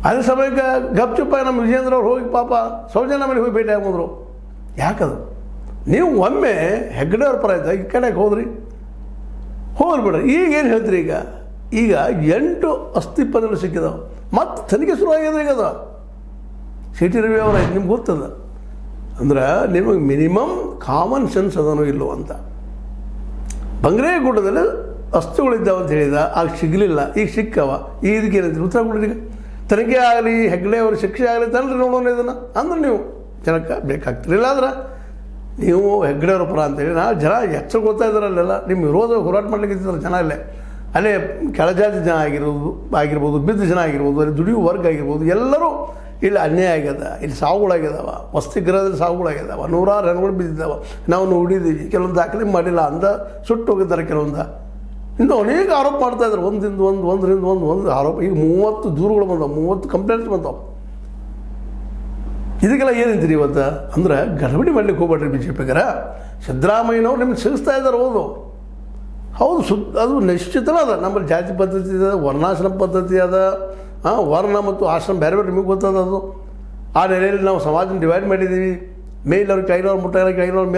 ಅದೇ ಸಮಯಕ್ಕೆ ಗಪ್ಚುಪ್ಪ ನಮ್ಮ ವಿಜೇಂದ್ರ ಅವ್ರು ಹೋಗಿ ಪಾಪ ಸೌಜನ್ಯ ಮನೆಗೆ ಹೋಗಿ ಭೇಟಿ ಆಗ್ಬೋದ್ರು. ಯಾಕದು ನೀವು ಒಮ್ಮೆ ಹೆಗ್ಗಡೆ ಅವ್ರ ಪರ ಆಯ್ತಾ ಈ ಕಡೆಗೆ ಹೋದ್ರಿ ಬಿಡ್ರಿ. ಈಗ ಏನು ಹೇಳ್ತೀರಿ? ಈಗ 8 ಅಸ್ಥಿಪಂಜರ ಸಿಕ್ಕಿದಾವೆ, ಮತ್ತು ತನಿಖೆ ಶುರುವಾಗಿದೆ. ಈಗ ಅದು ಸಿ ಟಿ ರವಿ ಅವರ ನಿಮ್ಗೆ ಗೊತ್ತದ ಅಂದ್ರೆ ನಿಮಗೆ ಮಿನಿಮಮ್ ಕಾಮನ್ ಸೆನ್ಸ್ ಅದನೋ ಇಲ್ಲೋ ಅಂತ. ಬಂಗ್ರೇಗುಡ್ಡದಲ್ಲಿ ಅಸ್ಥಿಗಳಿದ್ದಾವೆ ಅಂತ ಹೇಳಿದ, ಆಗ ಸಿಗಲಿಲ್ಲ, ಈಗ ಸಿಕ್ಕವ. ಈಗ ಇದಕ್ಕೆ ಏನಂತ ಉತ್ತರ ಕೊಡ್ರಿ. ತನಿಖೆ ಆಗಲಿ, ಹೆಗ್ಗಡೆ ಅವ್ರ ಶಿಕ್ಷೆ ಆಗಲಿ ತನ್ರಿ ನೋಡೋಣ ಇದನ್ನು ಅಂದ್ರೆ ನೀವು ಜನಕ್ಕೆ ಬೇಕಾಗ್ತಿರಲಿಲ್ಲ. ಆದ್ರೆ ನೀವು ಹೆಗ್ಗಡೆ ಅವ್ರ ಪರ ಅಂತೇಳಿ ಜನ ಎಚ್ಚರ ಗೊತ್ತಾ ಇದ್ದಾರಲ್ಲೆಲ್ಲ ನಿಮ್ಮ ವಿರೋಧ ಹೋರಾಟ ಮಾಡ್ಲಿಕ್ಕೆ ಜನ ಅಲ್ಲೇ ಕೆಳಜಾತಿ ಜನ ಆಗಿರ್ಬೋದು, ಬಿದ್ದ ಜನ ಆಗಿರ್ಬೋದು, ಅಲ್ಲಿ ದುಡಿಯುವ ವರ್ಗ ಆಗಿರ್ಬೋದು, ಎಲ್ಲರೂ ಇಲ್ಲಿ ಅನ್ಯಾಯ ಆಗ್ಯದ, ಇಲ್ಲಿ ಸಾವುಗಳಾಗ್ಯದಾವ, ವಸತಿಗೃಹದಲ್ಲಿ ಸಾವುಗಳಾಗ್ಯದಾವ, 100 ಹೆಣ್ಗಳು ಬಿದ್ದಿದ್ದಾವೆ. ನಾವು ನೋಡಿದ್ದೀವಿ, ಕೆಲವೊಂದು ದಾಖಲೆ ಮಾಡಿಲ್ಲ ಅಂದ ಸುಟ್ಟು ಹೋಗಿದ್ದಾರೆ ಕೆಲವೊಂದು. ಇಂದು ಅನೇಕ ಆರೋಪ ಮಾಡ್ತಾಯಿದ್ರು, ಒಂದರಿಂದ ಒಂದು ಆರೋಪ. ಈಗ 30 ದೂರುಗಳು ಬಂದವು, 30 ಕಂಪ್ಲೇಂಟ್ಸ್ ಬಂದವು. ಇದಕ್ಕೆಲ್ಲ ಏನಂತೀರಿ ಇವತ್ತು? ಅಂದ್ರೆ ಗಡಬಡಿ ಮಾಡ್ಲಿಕ್ಕೆ ಹೋಗ್ಬೇಡ್ರಿ. ಬಿ ಜೆ ಪಿಗರ ಸಿದ್ದರಾಮಯ್ಯನವ್ರು ನಿಮ್ಗೆ ಸಿಗಿಸ್ತಾ ಇದ್ದಾರೆ. ಹೌದು ಅದು ನಿಶ್ಚಿತನ ಅದ. ನಮ್ಮಲ್ಲಿ ಜಾತಿ ಪದ್ಧತಿ ಅದ, ವರ್ಣಾಶ್ರಮ ಪದ್ಧತಿ ಅದ. ವರ್ಣ ಮತ್ತು ಆಶ್ರಮ ಬೇರೆ ಬೇರೆ ನಿಮಗೆ ಗೊತ್ತದ. ಅದು ಆ ನೆಲೆಯಲ್ಲಿ ನಾವು ಸಮಾಜನ ಡಿವೈಡ್ ಮಾಡಿದ್ದೀವಿ. ಮೇಲವ್ರಿಗೆ ಕೈನವ್ರು ಮುಟ್ಟಾಗ ಕೈನವ್ರು